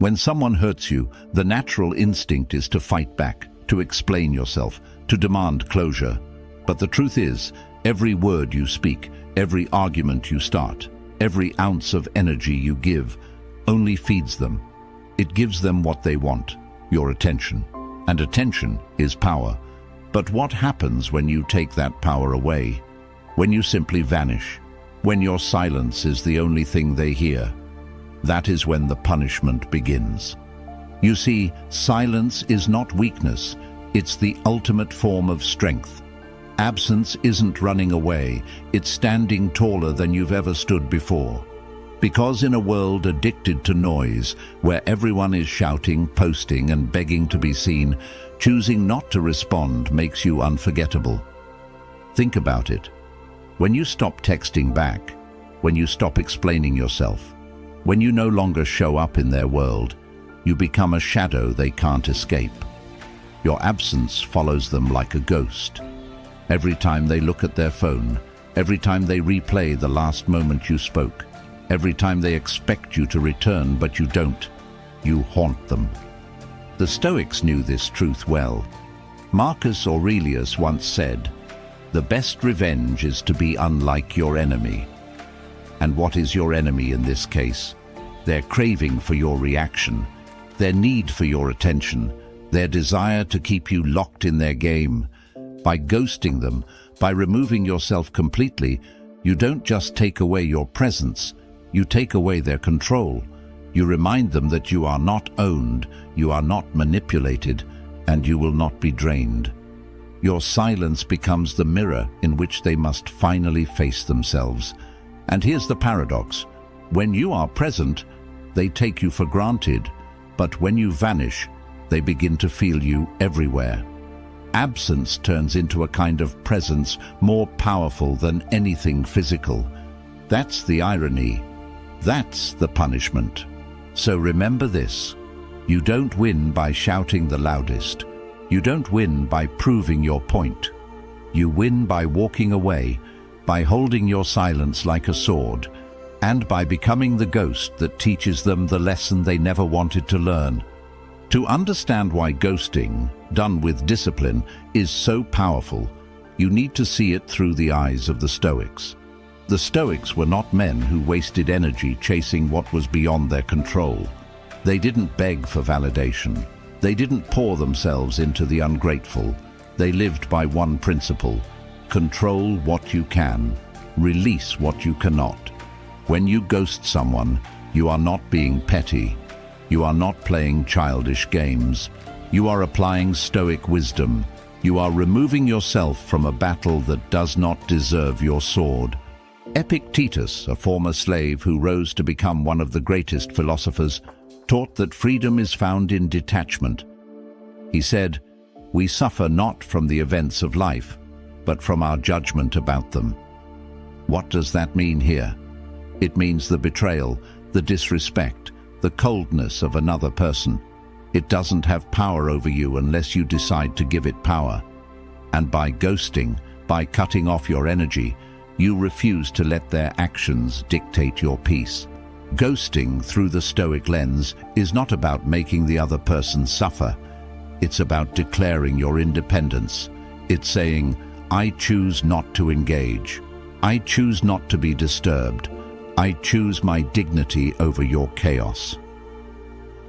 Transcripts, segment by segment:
When someone hurts you, the natural instinct is to fight back, to explain yourself, to demand closure. But the truth is, every word you speak, every argument you start, every ounce of energy you give, only feeds them. It gives them what they want, your attention. And attention is power. But what happens when you take that power away? When you simply vanish? When your silence is the only thing they hear? That is when the punishment begins. You see, silence is not weakness, it's the ultimate form of strength. Absence isn't running away, it's standing taller than you've ever stood before. Because in a world addicted to noise, where everyone is shouting, posting, and begging to be seen, choosing not to respond makes you unforgettable. Think about it. When you stop texting back, when you stop explaining yourself, when you no longer show up in their world, you become a shadow they can't escape. Your absence follows them like a ghost. Every time they look at their phone, every time they replay the last moment you spoke, every time they expect you to return but you don't, you haunt them. The Stoics knew this truth well. Marcus Aurelius once said, "The best revenge is to be unlike your enemy." And what is your enemy in this case? Their craving for your reaction, their need for your attention, their desire to keep you locked in their game. By ghosting them, by removing yourself completely, you don't just take away your presence, you take away their control. You remind them that you are not owned, you are not manipulated, and you will not be drained. Your silence becomes the mirror in which they must finally face themselves. And here's the paradox. When you are present, they take you for granted, but when you vanish, they begin to feel you everywhere. Absence turns into a kind of presence more powerful than anything physical. That's the irony. That's the punishment. So remember this. You don't win by shouting the loudest. You don't win by proving your point. You win by walking away, by holding your silence like a sword, and by becoming the ghost that teaches them the lesson they never wanted to learn. To understand why ghosting, done with discipline, is so powerful, you need to see it through the eyes of the Stoics. The Stoics were not men who wasted energy chasing what was beyond their control. They didn't beg for validation. They didn't pour themselves into the ungrateful. They lived by one principle: control what you can, release what you cannot. When you ghost someone, you are not being petty. You are not playing childish games. You are applying Stoic wisdom. You are removing yourself from a battle that does not deserve your sword. Epictetus, a former slave who rose to become one of the greatest philosophers, taught that freedom is found in detachment. He said, "We suffer not from the events of life, but from our judgment about them." What does that mean here? It means the betrayal, the disrespect, the coldness of another person. It doesn't have power over you unless you decide to give it power. And by ghosting, by cutting off your energy, you refuse to let their actions dictate your peace. Ghosting through the Stoic lens is not about making the other person suffer. It's about declaring your independence. It's saying, "I choose not to engage. I choose not to be disturbed. I choose my dignity over your chaos."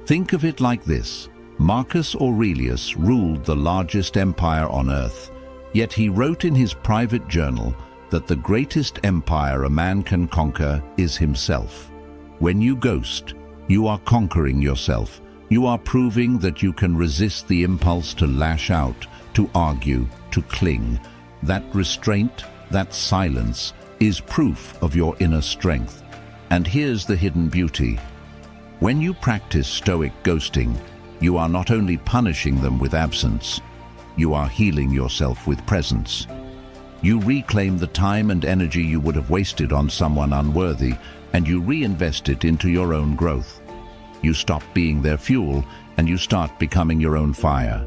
Think of it like this. Marcus Aurelius ruled the largest empire on earth, yet he wrote in his private journal that the greatest empire a man can conquer is himself. When you ghost, you are conquering yourself. You are proving that you can resist the impulse to lash out, to argue, to cling. That restraint, that silence, is proof of your inner strength. And here's the hidden beauty. When you practice Stoic ghosting, you are not only punishing them with absence, you are healing yourself with presence. You reclaim the time and energy you would have wasted on someone unworthy, and you reinvest it into your own growth. You stop being their fuel, and you start becoming your own fire.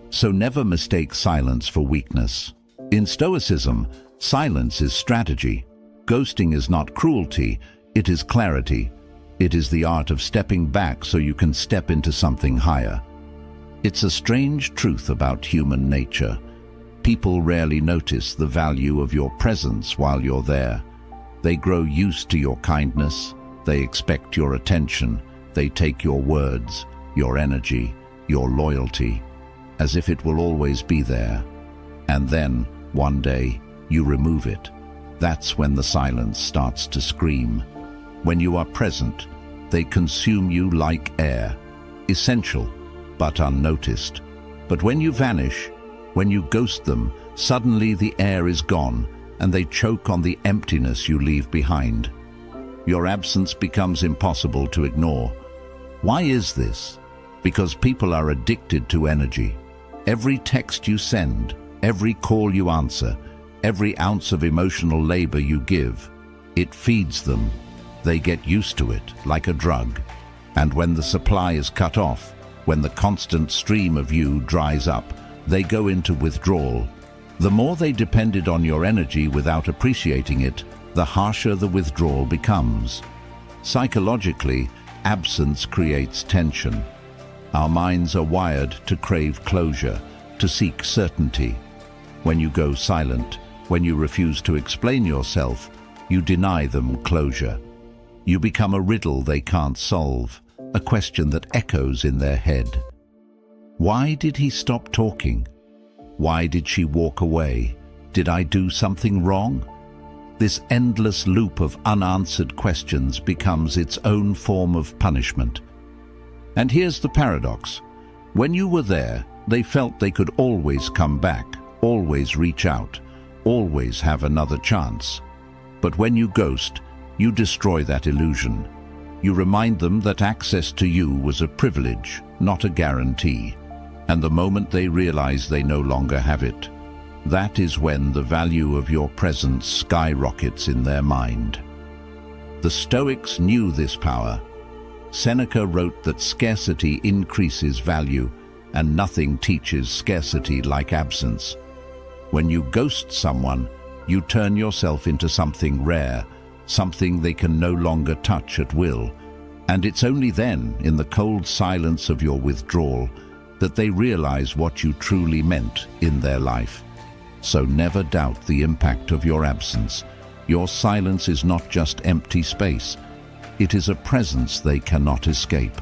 So never mistake silence for weakness. In Stoicism, silence is strategy. Ghosting is not cruelty, it is clarity. It is the art of stepping back so you can step into something higher. It's a strange truth about human nature. People rarely notice the value of your presence while you're there. They grow used to your kindness, they expect your attention, they take your words, your energy, your loyalty, as if it will always be there. And then, one day, you remove it. That's when the silence starts to scream. When you are present, they consume you like air, essential but unnoticed. But when you vanish, when you ghost them, suddenly the air is gone and they choke on the emptiness you leave behind. Your absence becomes impossible to ignore. Why is this? Because people are addicted to energy. Every text you send, every call you answer, every ounce of emotional labor you give, it feeds them. They get used to it, like a drug. And when the supply is cut off, when the constant stream of you dries up, they go into withdrawal. The more they depended on your energy without appreciating it, the harsher the withdrawal becomes. Psychologically, absence creates tension. Our minds are wired to crave closure, to seek certainty. When you go silent, when you refuse to explain yourself, you deny them closure. You become a riddle they can't solve, a question that echoes in their head. Why did he stop talking? Why did she walk away? Did I do something wrong? This endless loop of unanswered questions becomes its own form of punishment. And here's the paradox. When you were there, they felt they could always come back, always reach out, always have another chance. But when you ghost, you destroy that illusion. You remind them that access to you was a privilege, not a guarantee. And the moment they realize they no longer have it, that is when the value of your presence skyrockets in their mind. The Stoics knew this power. Seneca wrote that scarcity increases value, and nothing teaches scarcity like absence. When you ghost someone, you turn yourself into something rare, something they can no longer touch at will. And it's only then, in the cold silence of your withdrawal, that they realize what you truly meant in their life. So never doubt the impact of your absence. Your silence is not just empty space. It is a presence they cannot escape.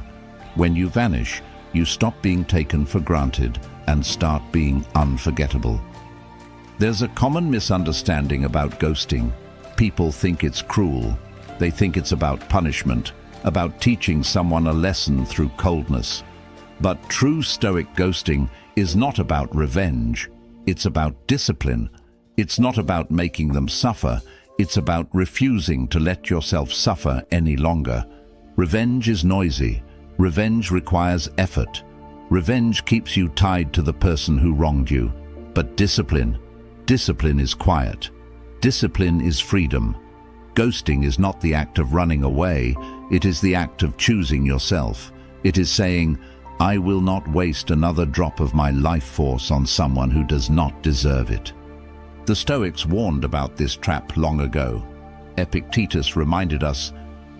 When you vanish, you stop being taken for granted and start being unforgettable. There's a common misunderstanding about ghosting. People think it's cruel. They think it's about punishment, about teaching someone a lesson through coldness. But true Stoic ghosting is not about revenge. It's about discipline. It's not about making them suffer. It's about refusing to let yourself suffer any longer. Revenge is noisy. Revenge requires effort. Revenge keeps you tied to the person who wronged you. But discipline is quiet. Discipline is freedom. Ghosting is not the act of running away. It is the act of choosing yourself. It is saying, I will not waste another drop of my life force on someone who does not deserve it. The Stoics warned about this trap long ago. Epictetus reminded us,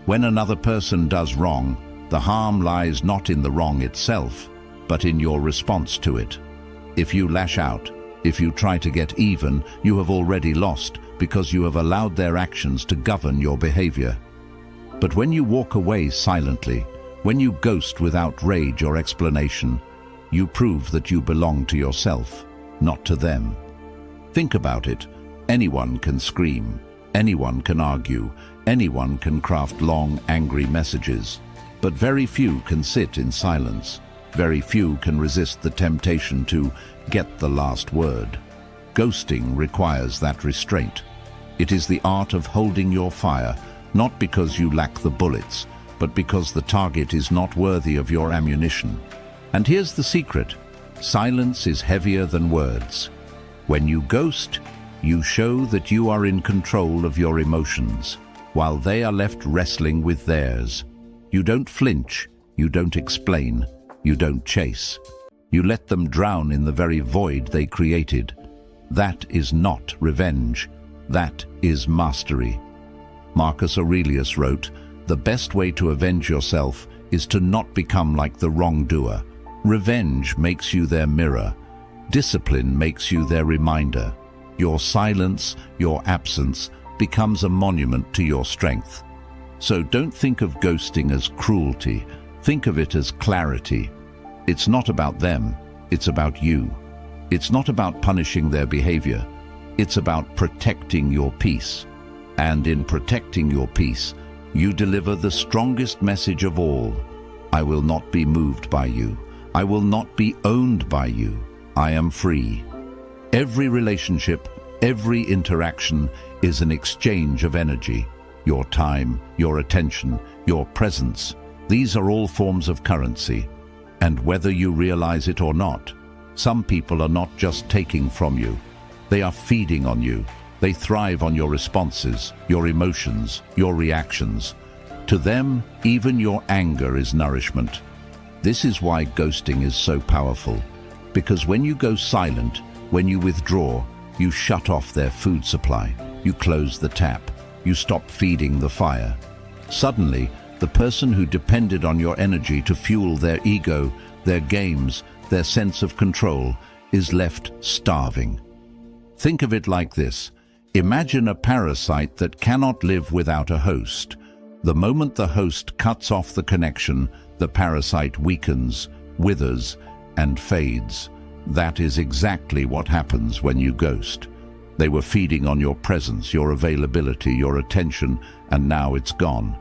when another person does wrong, the harm lies not in the wrong itself, but in your response to it. If you lash out, if you try to get even, you have already lost because you have allowed their actions to govern your behavior. But when you walk away silently, when you ghost without rage or explanation, you prove that you belong to yourself, not to them. Think about it. Anyone can scream. Anyone can argue. Anyone can craft long, angry messages. But very few can sit in silence. Very few can resist the temptation to get the last word. Ghosting requires that restraint. It is the art of holding your fire, not because you lack the bullets, but because the target is not worthy of your ammunition. And here's the secret. Silence is heavier than words. When you ghost, you show that you are in control of your emotions, while they are left wrestling with theirs. You don't flinch, you don't explain, you don't chase. You let them drown in the very void they created. That is not revenge. That is mastery. Marcus Aurelius wrote, The best way to avenge yourself is to not become like the wrongdoer. Revenge makes you their mirror. Discipline makes you their reminder. Your silence, your absence, becomes a monument to your strength. So don't think of ghosting as cruelty. Think of it as clarity. It's not about them, it's about you. It's not about punishing their behavior. It's about protecting your peace. And in protecting your peace, you deliver the strongest message of all. I will not be moved by you. I will not be owned by you. I am free. Every relationship, every interaction is an exchange of energy. Your time, your attention, your presence. These are all forms of currency. And whether you realize it or not, some people are not just taking from you. They are feeding on you. They thrive on your responses, your emotions, your reactions. To them, even your anger is nourishment. This is why ghosting is so powerful. Because when you go silent, when you withdraw, you shut off their food supply. You close the tap. You stop feeding the fire. Suddenly, the person who depended on your energy to fuel their ego, their games, their sense of control, is left starving. Think of it like this. Imagine a parasite that cannot live without a host. The moment the host cuts off the connection, the parasite weakens, withers, and fades. That is exactly what happens when you ghost. They were feeding on your presence, your availability, your attention, and now it's gone.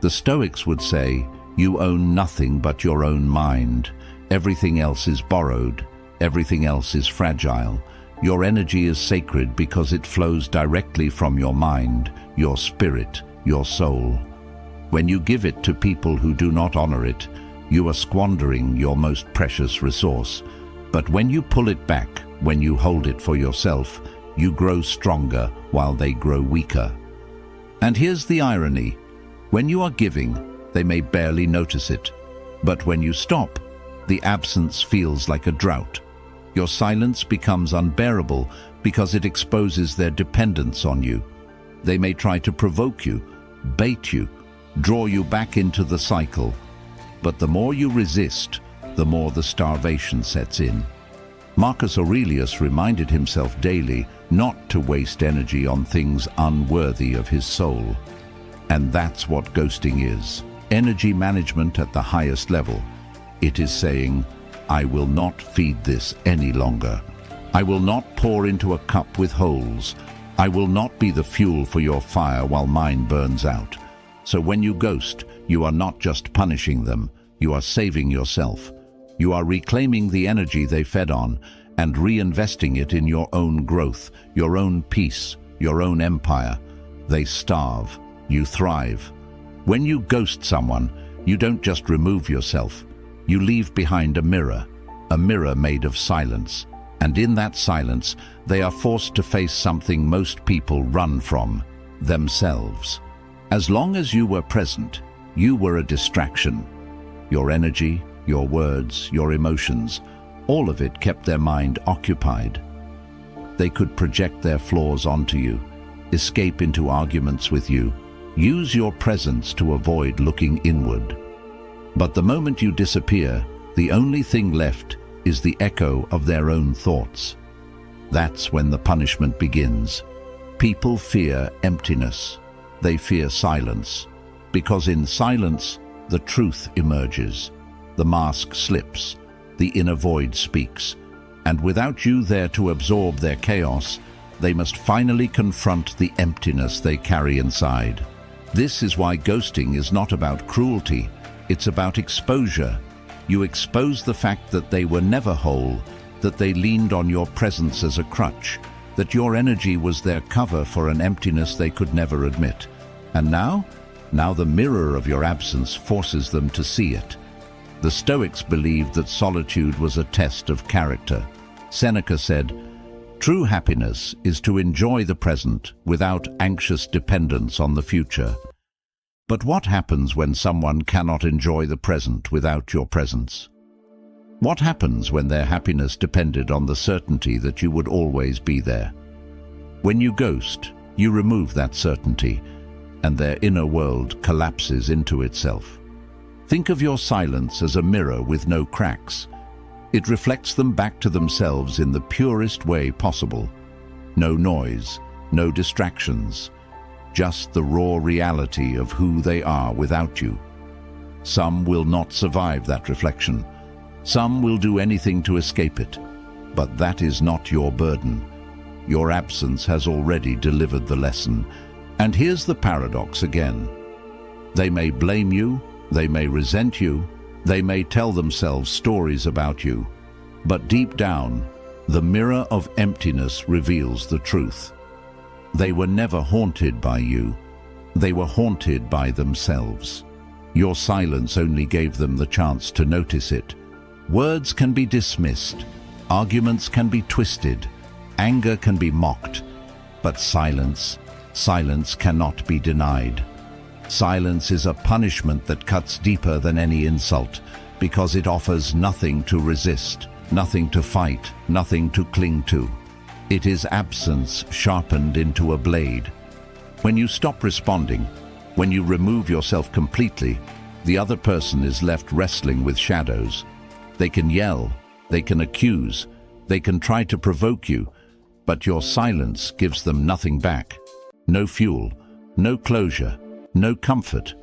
The Stoics would say, you own nothing but your own mind. Everything else is borrowed. Everything else is fragile. Your energy is sacred because it flows directly from your mind, your spirit, your soul. When you give it to people who do not honor it, you are squandering your most precious resource. But when you pull it back, when you hold it for yourself, you grow stronger while they grow weaker. And here's the irony. When you are giving, they may barely notice it. But when you stop, the absence feels like a drought. Your silence becomes unbearable because it exposes their dependence on you. They may try to provoke you, bait you, draw you back into the cycle. But the more you resist, the more the starvation sets in. Marcus Aurelius reminded himself daily not to waste energy on things unworthy of his soul. And that's what ghosting is. Energy management at the highest level. It is saying, I will not feed this any longer. I will not pour into a cup with holes. I will not be the fuel for your fire while mine burns out. So when you ghost, you are not just punishing them, you are saving yourself. You are reclaiming the energy they fed on and reinvesting it in your own growth, your own peace, your own empire. They starve, you thrive. When you ghost someone, you don't just remove yourself. You leave behind a mirror made of silence. And in that silence, they are forced to face something most people run from, themselves. As long as you were present, you were a distraction. Your energy, your words, your emotions, all of it kept their mind occupied. They could project their flaws onto you, escape into arguments with you, use your presence to avoid looking inward. But the moment you disappear, the only thing left is the echo of their own thoughts. That's when the punishment begins. People fear emptiness. They fear silence. Because in silence, the truth emerges. The mask slips. The inner void speaks. And without you there to absorb their chaos, they must finally confront the emptiness they carry inside. This is why ghosting is not about cruelty. It's about exposure. You expose the fact that they were never whole, that they leaned on your presence as a crutch, that your energy was their cover for an emptiness they could never admit. And now the mirror of your absence forces them to see it. The Stoics believed that solitude was a test of character. Seneca said, "True happiness is to enjoy the present without anxious dependence on the future." But what happens when someone cannot enjoy the present without your presence? What happens when their happiness depended on the certainty that you would always be there? When you ghost, you remove that certainty. and their inner world collapses into itself. Think of your silence as a mirror with no cracks. It reflects them back to themselves in the purest way possible. No noise, no distractions, just the raw reality of who they are without you. Some will not survive that reflection. Some will do anything to escape it. But that is not your burden. Your absence has already delivered the lesson. And here's the paradox again. They may blame you, they may resent you, they may tell themselves stories about you, but deep down, the mirror of emptiness reveals the truth. They were never haunted by you. They were haunted by themselves. Your silence only gave them the chance to notice it. Words can be dismissed, arguments can be twisted, anger can be mocked, but silence cannot be denied. Silence is a punishment that cuts deeper than any insult, because it offers nothing to resist, nothing to fight, nothing to cling to. It is absence sharpened into a blade. When you stop responding, when you remove yourself completely, the other person is left wrestling with shadows. They can yell, they can accuse, they can try to provoke you, but your silence gives them nothing back. No fuel, no closure, no comfort,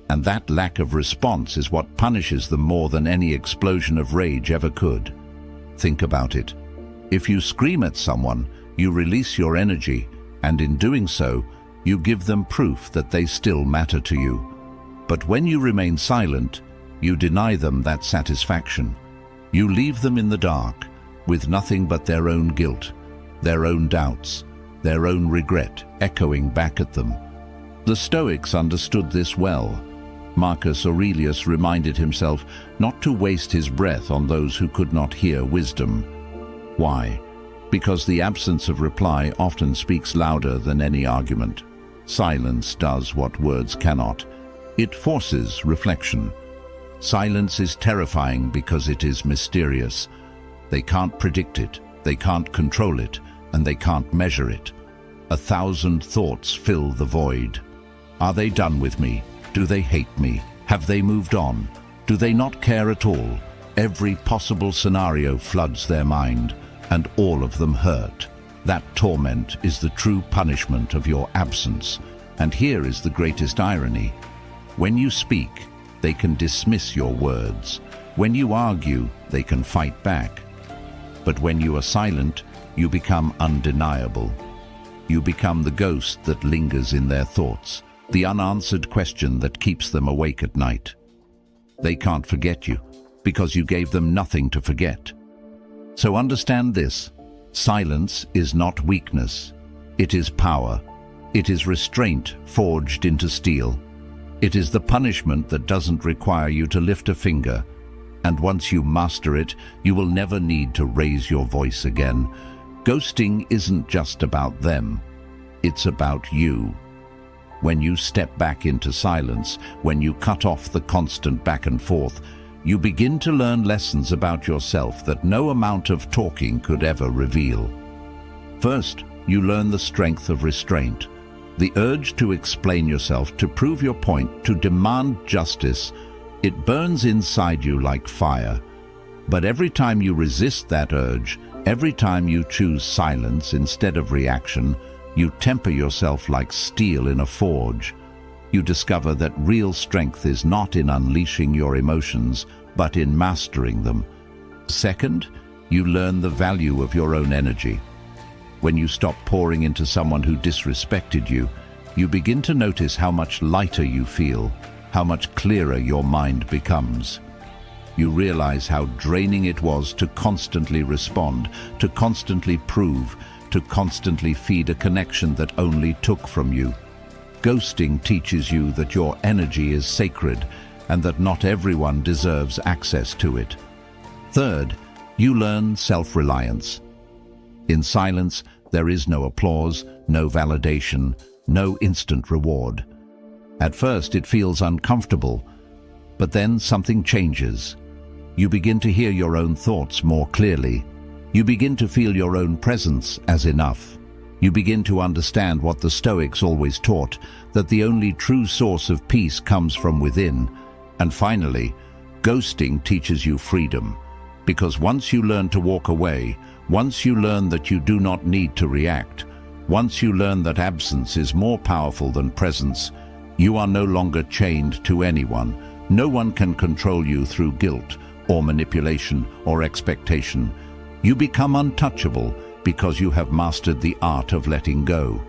and that lack of response is what punishes them more than any explosion of rage ever could. Think about it. If you scream at someone, you release your energy, and in doing so, you give them proof that they still matter to you. But when you remain silent, you deny them that satisfaction. You leave them in the dark, with nothing but their own guilt, their own doubts, their own regret echoing back at them. The Stoics understood this well. Marcus Aurelius reminded himself not to waste his breath on those who could not hear wisdom. Why? Because the absence of reply often speaks louder than any argument. Silence does what words cannot. It forces reflection. Silence is terrifying because it is mysterious. They can't predict it, they can't control it, and they can't measure it. 1,000 thoughts fill the void. Are they done with me? Do they hate me? Have they moved on? Do they not care at all? Every possible scenario floods their mind, and all of them hurt. That torment is the true punishment of your absence. And here is the greatest irony. When you speak, they can dismiss your words. When you argue, they can fight back. But when you are silent, you become undeniable. You become the ghost that lingers in their thoughts, the unanswered question that keeps them awake at night. They can't forget you, because you gave them nothing to forget. So understand this: silence is not weakness. It is power. It is restraint forged into steel. It is the punishment that doesn't require you to lift a finger. And once you master it, you will never need to raise your voice again. Ghosting isn't just about them. It's about you. When you step back into silence, when you cut off the constant back and forth, you begin to learn lessons about yourself that no amount of talking could ever reveal. First, you learn the strength of restraint. The urge to explain yourself, to prove your point, to demand justice, it burns inside you like fire. But every time you resist that urge, every time you choose silence instead of reaction, you temper yourself like steel in a forge. You discover that real strength is not in unleashing your emotions, but in mastering them. Second, you learn the value of your own energy. When you stop pouring into someone who disrespected you, you begin to notice how much lighter you feel, how much clearer your mind becomes. You realize how draining it was to constantly respond, to constantly prove, to constantly feed a connection that only took from you. Ghosting teaches you that your energy is sacred and that not everyone deserves access to it. Third, you learn self-reliance. In silence, there is no applause, no validation, no instant reward. At first, it feels uncomfortable, but then something changes. You begin to hear your own thoughts more clearly. You begin to feel your own presence as enough. You begin to understand what the Stoics always taught, that the only true source of peace comes from within. And finally, ghosting teaches you freedom. Because once you learn to walk away, once you learn that you do not need to react, once you learn that absence is more powerful than presence, you are no longer chained to anyone. No one can control you through guilt or manipulation or expectation. You become untouchable because you have mastered the art of letting go.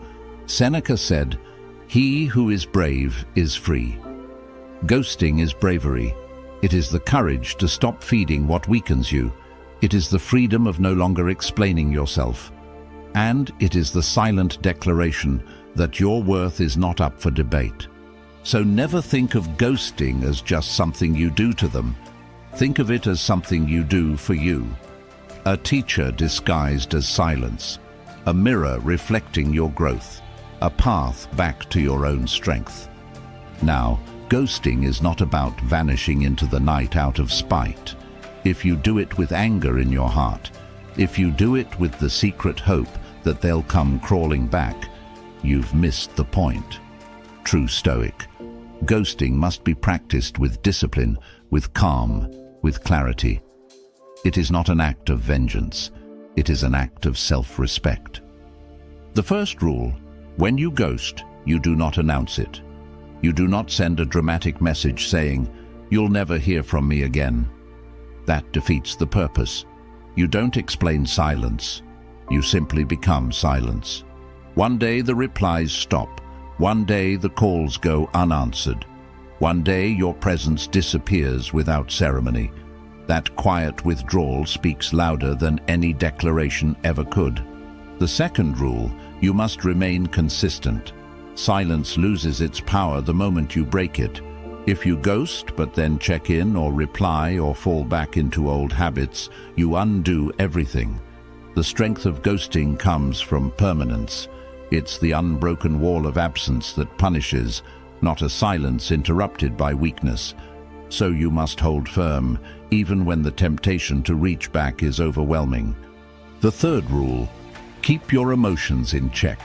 Seneca said, "He who is brave is free." Ghosting is bravery. It is the courage to stop feeding what weakens you. It is the freedom of no longer explaining yourself. And it is the silent declaration that your worth is not up for debate. So never think of ghosting as just something you do to them. Think of it as something you do for you. A teacher disguised as silence, a mirror reflecting your growth, a path back to your own strength. Now, ghosting is not about vanishing into the night out of spite. If you do it with anger in your heart, if you do it with the secret hope that they'll come crawling back, you've missed the point. True Stoic. Ghosting must be practiced with discipline, with calm, with clarity. It is not an act of vengeance. It is an act of self-respect. The first rule: when you ghost, you do not announce it. You do not send a dramatic message saying, "You'll never hear from me again." That defeats the purpose. You don't explain silence. You simply become silence. One day the replies stop. One day the calls go unanswered. One day your presence disappears without ceremony. That quiet withdrawal speaks louder than any declaration ever could. The second rule: you must remain consistent. Silence loses its power the moment you break it. If you ghost but then check in or reply or fall back into old habits, you undo everything. The strength of ghosting comes from permanence. It's the unbroken wall of absence that punishes, not a silence interrupted by weakness. So you must hold firm, even when the temptation to reach back is overwhelming. The third rule: keep your emotions in check.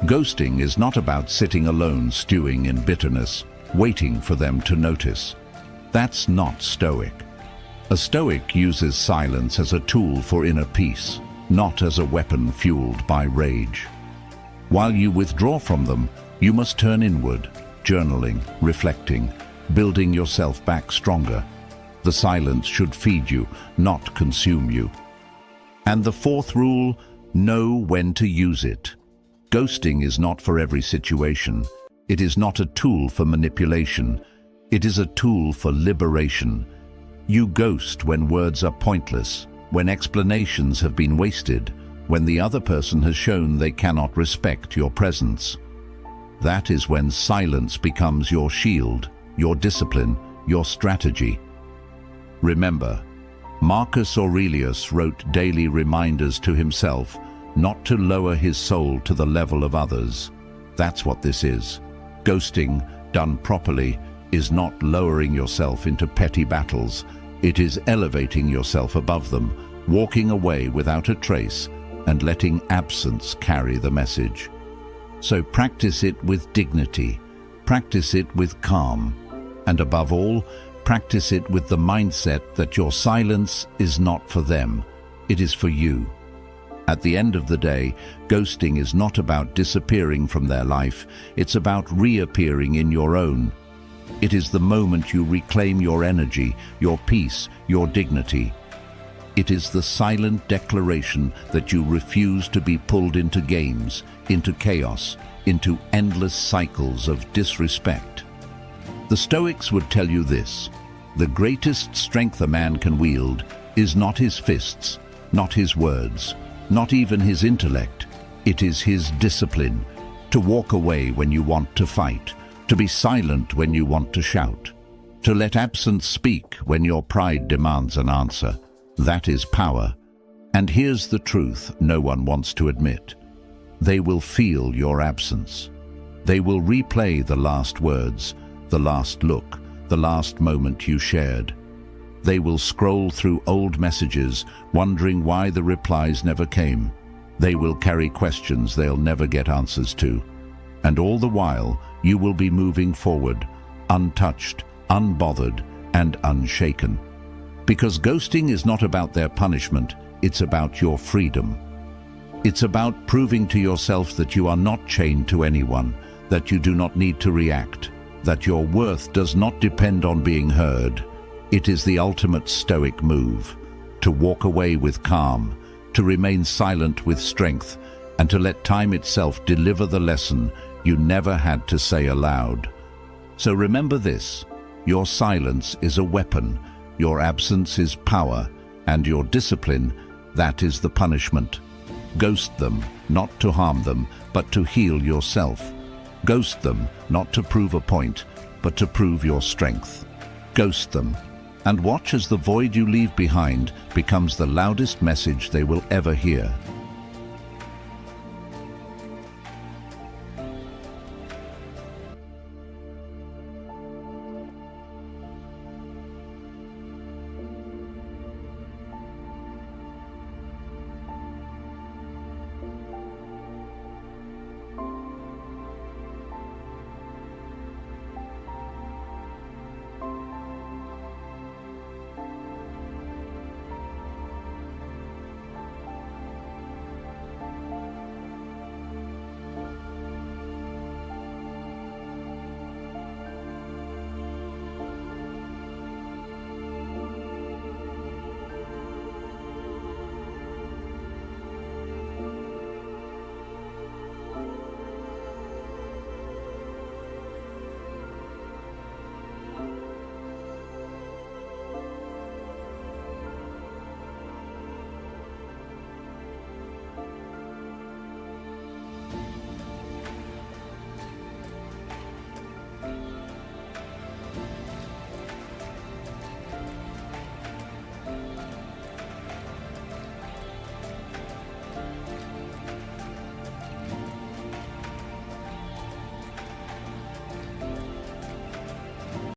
Ghosting is not about sitting alone stewing in bitterness, waiting for them to notice. That's not Stoic. A Stoic uses silence as a tool for inner peace, not as a weapon fueled by rage. While you withdraw from them, you must turn inward, journaling, reflecting, building yourself back stronger. The silence should feed you, not consume you. And the fourth rule: know when to use it. Ghosting is not for every situation. It is not a tool for manipulation. It is a tool for liberation. You ghost when words are pointless, when explanations have been wasted, when the other person has shown they cannot respect your presence. That is when silence becomes your shield, your discipline, your strategy. Remember, Marcus Aurelius wrote daily reminders to himself not to lower his soul to the level of others. That's what this is. Ghosting, done properly, is not lowering yourself into petty battles. It is elevating yourself above them, walking away without a trace, and letting absence carry the message. So practice it with dignity, practice it with calm, and above all, practice it with the mindset that your silence is not for them, it is for you. At the end of the day, ghosting is not about disappearing from their life, it's about reappearing in your own. It is the moment you reclaim your energy, your peace, your dignity. It is the silent declaration that you refuse to be pulled into games, into chaos, into endless cycles of disrespect. The Stoics would tell you this: the greatest strength a man can wield is not his fists, not his words, not even his intellect. It is his discipline, to walk away when you want to fight, to be silent when you want to shout, to let absence speak when your pride demands an answer. That is power. And here's the truth no one wants to admit. They will feel your absence. They will replay the last words, the last look, the last moment you shared. They will scroll through old messages, wondering why the replies never came. They will carry questions they'll never get answers to. And all the while, you will be moving forward, untouched, unbothered, and unshaken. Because ghosting is not about their punishment, it's about your freedom. It's about proving to yourself that you are not chained to anyone, that you do not need to react, that your worth does not depend on being heard. It is the ultimate Stoic move, to walk away with calm, to remain silent with strength, and to let time itself deliver the lesson you never had to say aloud. So remember this: your silence is a weapon, your absence is power, and your discipline, that is the punishment. Ghost them, not to harm them, but to heal yourself. Ghost them, not to prove a point, but to prove your strength. Ghost them, and watch as the void you leave behind becomes the loudest message they will ever hear.